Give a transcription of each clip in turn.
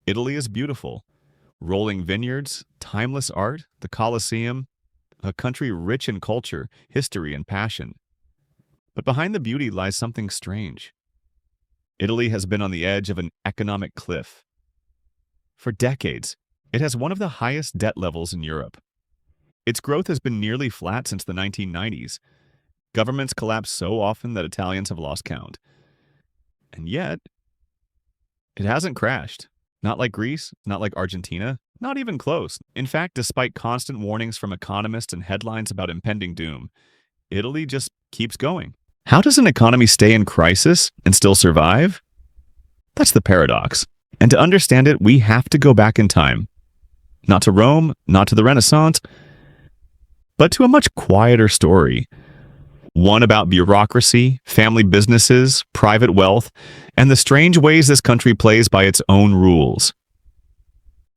Italy is beautiful. Rolling vineyards, timeless art, the Colosseum, a country rich in culture, history, and passion. But behind the beauty lies something strange. Italy has been on the edge of an economic cliff. For decades, it has one of the highest debt levels in Europe. Its growth has been nearly flat since the 1990s. Governments collapse so often that Italians have lost count. And yet, it hasn't crashed. Not like Greece, not like Argentina, not even close. In fact, despite constant warnings from economists and headlines about impending doom, Italy just keeps going. How does an economy stay in crisis and still survive? That's the paradox. And to understand it, we have to go back in time. Not to Rome, not to the Renaissance, but to a much quieter story. One about bureaucracy, family businesses, private wealth, and the strange ways this country plays by its own rules.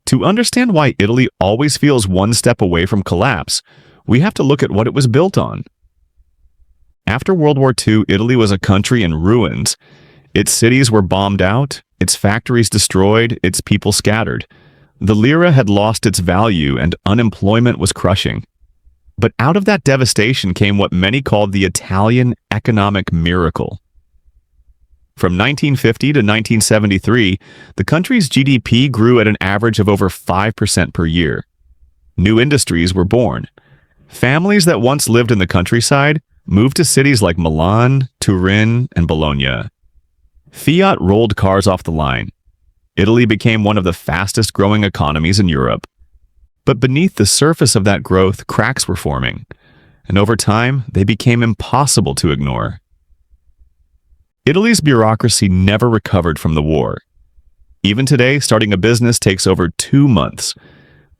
To understand why Italy always feels one step away from collapse, we have to look at what it was built on. After World War II, Italy was a country in ruins. Its cities were bombed out, its factories destroyed, its people scattered. The lira had lost its value and unemployment was crushing. But out of that devastation came what many called the Italian economic miracle. From 1950 to 1973, the country's GDP grew at an average of over 5% per year. New industries were born. Families that once lived in the countryside moved to cities like Milan, Turin, and Bologna. Fiat rolled cars off the line. Italy became one of the fastest growing economies in Europe. But beneath the surface of that growth, cracks were forming, and over time, they became impossible to ignore. Italy's bureaucracy never recovered from the war. Even today, starting a business takes over 2 months.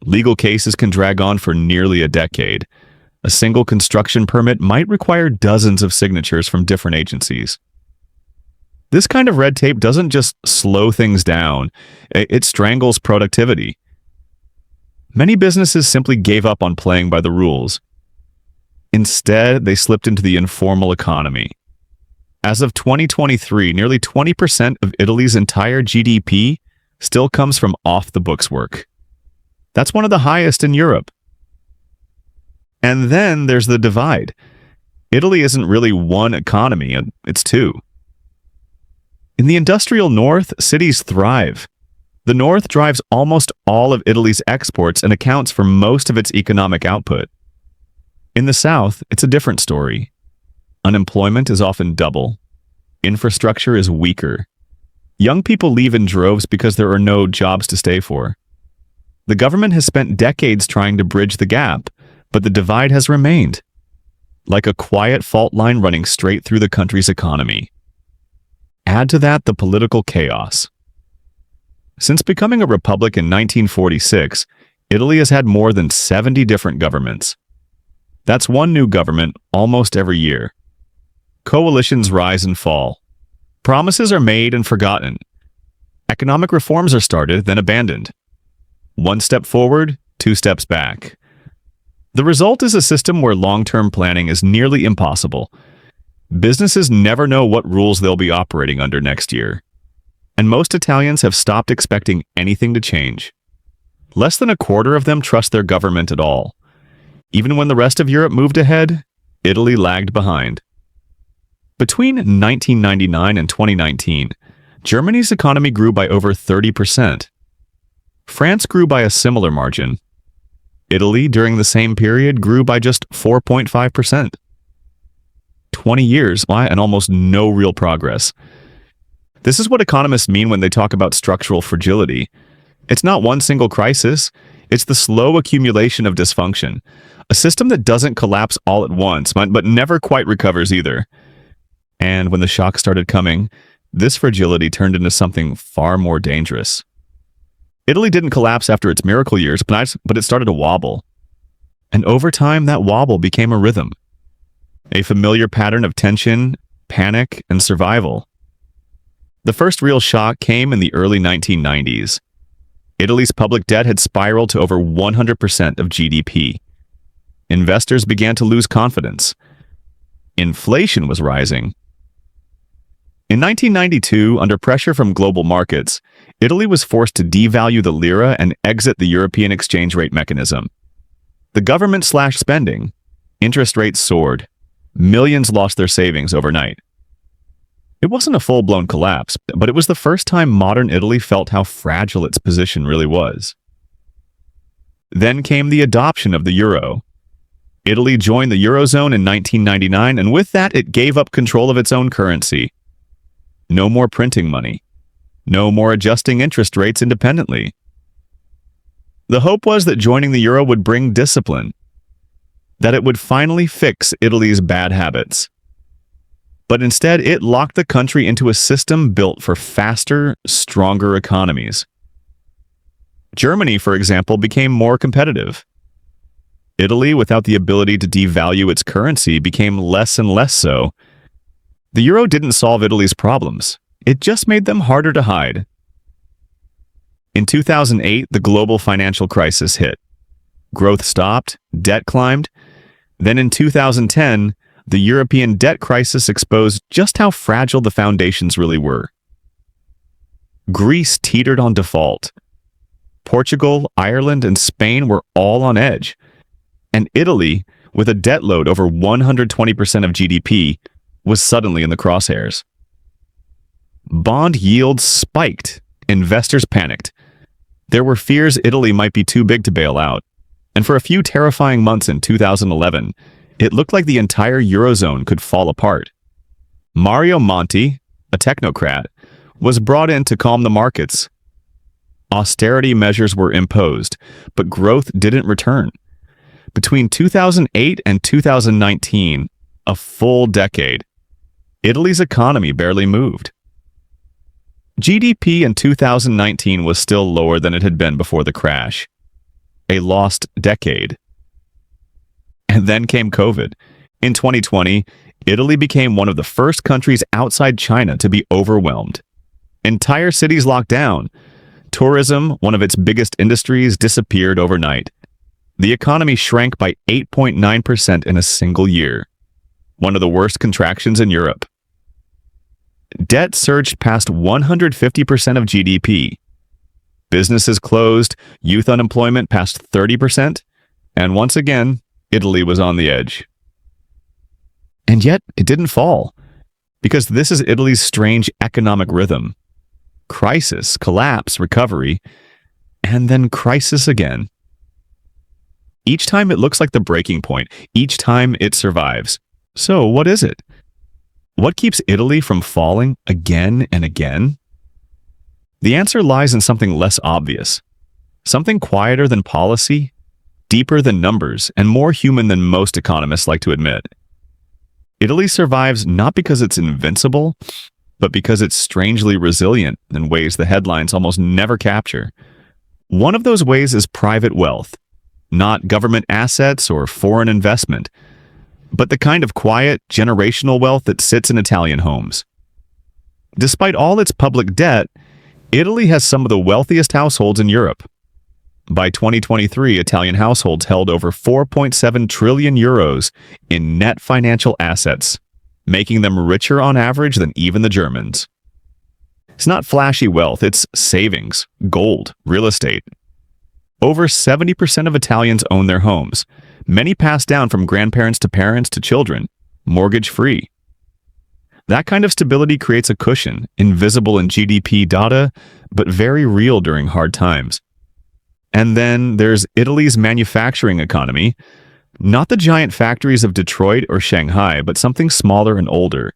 Legal cases can drag on for nearly a decade. A single construction permit might require dozens of signatures from different agencies. This kind of red tape doesn't just slow things down, it strangles productivity. Many businesses simply gave up on playing by the rules. Instead, they slipped into the informal economy. As of 2023, nearly 20% of Italy's entire GDP still comes from off-the-books work. That's one of the highest in Europe. And then there's the divide. Italy isn't really one economy, it's two. In the industrial north, cities thrive. The north drives almost all of Italy's exports and accounts for most of its economic output. In the south, it's a different story. Unemployment is often double. Infrastructure is weaker. Young people leave in droves because there are no jobs to stay for. The government has spent decades trying to bridge the gap, but the divide has remained, like a quiet fault line running straight through the country's economy. Add to that the political chaos. Since becoming a republic in 1946, Italy has had more than 70 different governments. That's one new government almost every year. Coalitions rise and fall. Promises are made and forgotten. Economic reforms are started, then abandoned. 1 step forward, 2 steps back. The result is a system where long-term planning is nearly impossible. Businesses never know what rules they'll be operating under next year. And most Italians have stopped expecting anything to change. Less than a quarter of them trust their government at all. Even when the rest of Europe moved ahead, Italy lagged behind. Between 1999 and 2019, Germany's economy grew by over 30%. France grew by a similar margin. Italy, during the same period, grew by just 4.5%. 20 years, and almost no real progress. This is what economists mean when they talk about structural fragility. It's not one single crisis, it's the slow accumulation of dysfunction. A system that doesn't collapse all at once, but never quite recovers either. And when the shock started coming, this fragility turned into something far more dangerous. Italy didn't collapse after its miracle years, but it started to wobble. And over time, that wobble became a rhythm. A familiar pattern of tension, panic, and survival. The first real shock came in the early 1990s. Italy's public debt had spiraled to over 100% of GDP. Investors began to lose confidence. Inflation was rising. In 1992, under pressure from global markets, Italy was forced to devalue the lira and exit the European exchange rate mechanism. The government slashed spending. Interest rates soared. Millions lost their savings overnight. It wasn't a full-blown collapse, but it was the first time modern Italy felt how fragile its position really was. Then came the adoption of the euro. Italy joined the Eurozone in 1999, and with that, it gave up control of its own currency. No more printing money. No more adjusting interest rates independently. The hope was that joining the euro would bring discipline, that it would finally fix Italy's bad habits. But instead, it locked the country into a system built for faster, stronger economies. Germany, for example, became more competitive. Italy, without the ability to devalue its currency, became less and less so. The euro didn't solve Italy's problems. It just made them harder to hide. In 2008, the global financial crisis hit. Growth stopped, debt climbed. Then in 2010, the European debt crisis exposed just how fragile the foundations really were. Greece teetered on default. Portugal, Ireland, and Spain were all on edge. And Italy, with a debt load over 120% of GDP, was suddenly in the crosshairs. Bond yields spiked. Investors panicked. There were fears Italy might be too big to bail out. And for a few terrifying months in 2011, it looked like the entire Eurozone could fall apart. Mario Monti, a technocrat, was brought in to calm the markets. Austerity measures were imposed, but growth didn't return. Between 2008 and 2019, a full decade, Italy's economy barely moved. GDP in 2019 was still lower than it had been before the crash. A lost decade. And then came COVID. In 2020, Italy became one of the first countries outside China to be overwhelmed. Entire cities locked down. Tourism, one of its biggest industries, disappeared overnight. The economy shrank by 8.9% in a single year, one of the worst contractions in Europe. Debt surged past 150% of GDP. Businesses closed, youth unemployment passed 30%, and once again, Italy was on the edge. And yet, it didn't fall, because this is Italy's strange economic rhythm. Crisis, collapse, recovery, and then crisis again. Each time it looks like the breaking point. Each time it survives. So what is it? What keeps Italy from falling again and again? The answer lies in something less obvious. Something quieter than policy, deeper than numbers, and more human than most economists like to admit. Italy survives not because it's invincible, but because it's strangely resilient in ways the headlines almost never capture. One of those ways is private wealth, not government assets or foreign investment, but the kind of quiet, generational wealth that sits in Italian homes. Despite all its public debt, Italy has some of the wealthiest households in Europe. By 2023, Italian households held over 4.7 trillion euros in net financial assets, making them richer on average than even the Germans. It's not flashy wealth, it's savings, gold, real estate. Over 70% of Italians own their homes, many passed down from grandparents to parents to children, mortgage-free. That kind of stability creates a cushion, invisible in GDP data, but very real during hard times. And then there's Italy's manufacturing economy, not the giant factories of Detroit or Shanghai, but something smaller and older.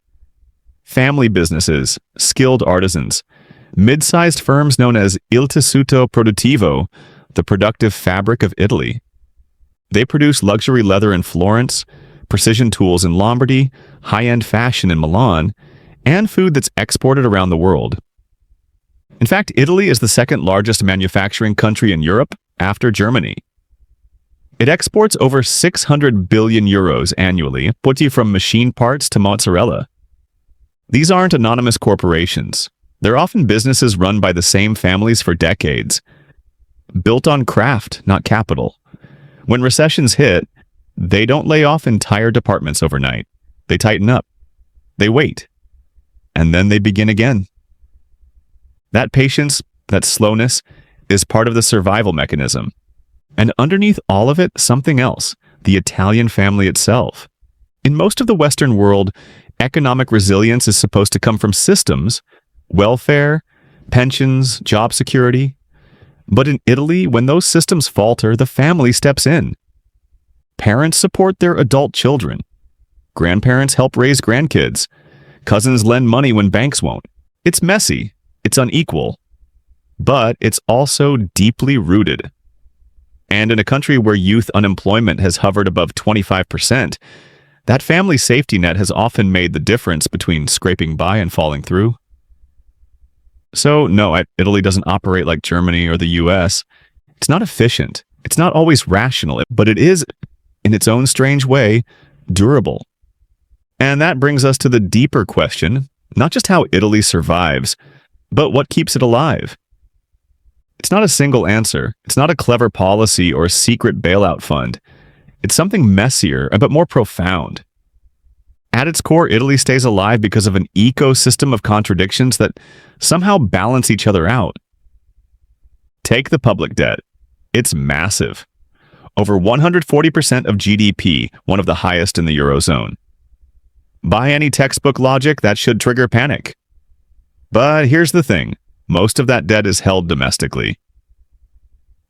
Family businesses, skilled artisans, mid-sized firms known as il tessuto produttivo, the productive fabric of Italy. They produce luxury leather in Florence, precision tools in Lombardy, high-end fashion in Milan, and food that's exported around the world. In fact, Italy is the second largest manufacturing country in Europe after Germany. It exports over 600 billion euros annually, from machine parts to mozzarella. These aren't anonymous corporations. They're often businesses run by the same families for decades, built on craft, not capital. When recessions hit, they don't lay off entire departments overnight. They tighten up. They wait. And then they begin again. That patience, that slowness is part of the survival mechanism. And underneath all of it, something else, the Italian family itself. In most of the Western world, economic resilience is supposed to come from systems, welfare, pensions, job security. But in Italy, when those systems falter, the family steps in. Parents support their adult children. Grandparents help raise grandkids. Cousins lend money when banks won't. It's messy, it's unequal, but it's also deeply rooted. And in a country where youth unemployment has hovered above 25%, that family safety net has often made the difference between scraping by and falling through. So, no, Italy doesn't operate like Germany or the US. It's not efficient. It's not always rational, but it is, in its own strange way, durable. And that brings us to the deeper question, not just how Italy survives, but what keeps it alive. It's not a single answer. It's not a clever policy or secret bailout fund. It's something messier, but more profound. At its core, Italy stays alive because of an ecosystem of contradictions that somehow balance each other out. Take the public debt. It's massive. Over 140% of GDP, one of the highest in the Eurozone. By any textbook logic, that should trigger panic. But here's the thing. Most of that debt is held domestically.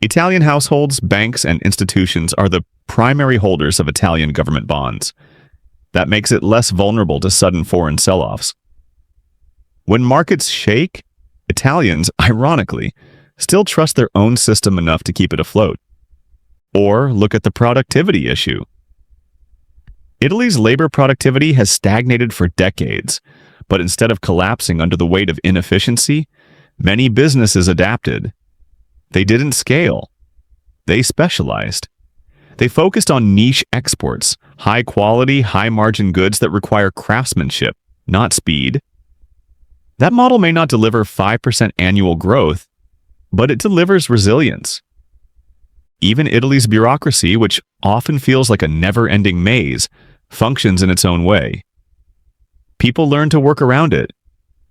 Italian households, banks, and institutions are the primary holders of Italian government bonds. That makes it less vulnerable to sudden foreign sell-offs. When markets shake, Italians, ironically, still trust their own system enough to keep it afloat. Or look at the productivity issue. Italy's labor productivity has stagnated for decades, but instead of collapsing under the weight of inefficiency, many businesses adapted. They didn't scale. They specialized. They focused on niche exports, high-quality, high-margin goods that require craftsmanship, not speed. That model may not deliver 5% annual growth, but it delivers resilience. Even Italy's bureaucracy, which often feels like a never-ending maze, functions in its own way. People learn to work around it.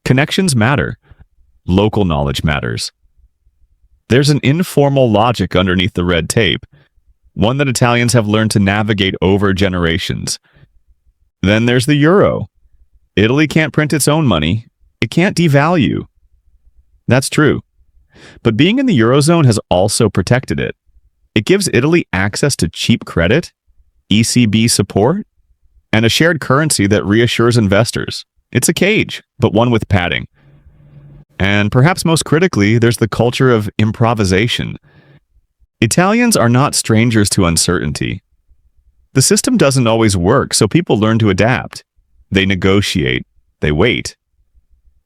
Connections matter. Local knowledge matters. There's an informal logic underneath the red tape, one that Italians have learned to navigate over generations. Then there's the euro. Italy can't print its own money. It can't devalue. That's true. But being in the Eurozone has also protected it. It gives Italy access to cheap credit, ECB support, and a shared currency that reassures investors. It's a cage, but one with padding. And perhaps most critically, there's the culture of improvisation. Italians are not strangers to uncertainty. The system doesn't always work, so people learn to adapt. They negotiate. They wait.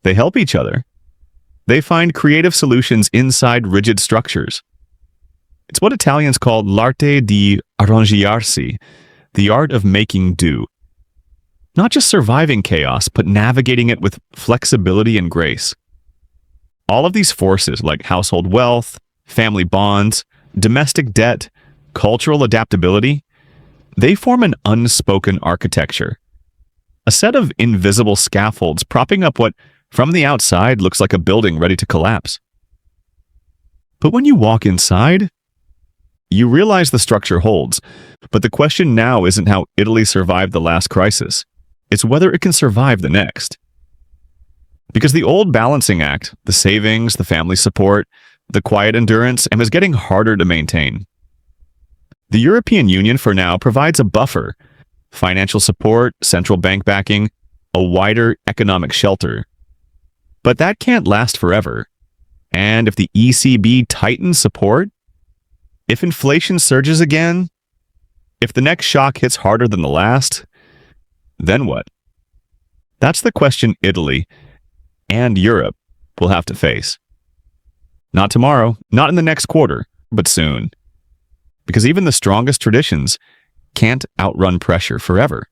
They help each other. They find creative solutions inside rigid structures. It's what Italians call l'arte di arrangiarsi, the art of making do. Not just surviving chaos, but navigating it with flexibility and grace. All of these forces, like household wealth, family bonds, domestic debt, cultural adaptability, they form an unspoken architecture. A set of invisible scaffolds propping up what, from the outside, looks like a building ready to collapse. But when you walk inside, you realize the structure holds. But the question now isn't how Italy survived the last crisis. It's whether it can survive the next. Because the old balancing act, the savings, the family support, the quiet endurance, and was getting harder to maintain. The European Union for now provides a buffer, financial support, central bank backing, a wider economic shelter. But that can't last forever. And if the ECB tightens support, if inflation surges again, if the next shock hits harder than the last, then what? That's the question Italy and Europe will have to face. Not tomorrow, not in the next quarter, but soon. Because even the strongest traditions can't outrun pressure forever.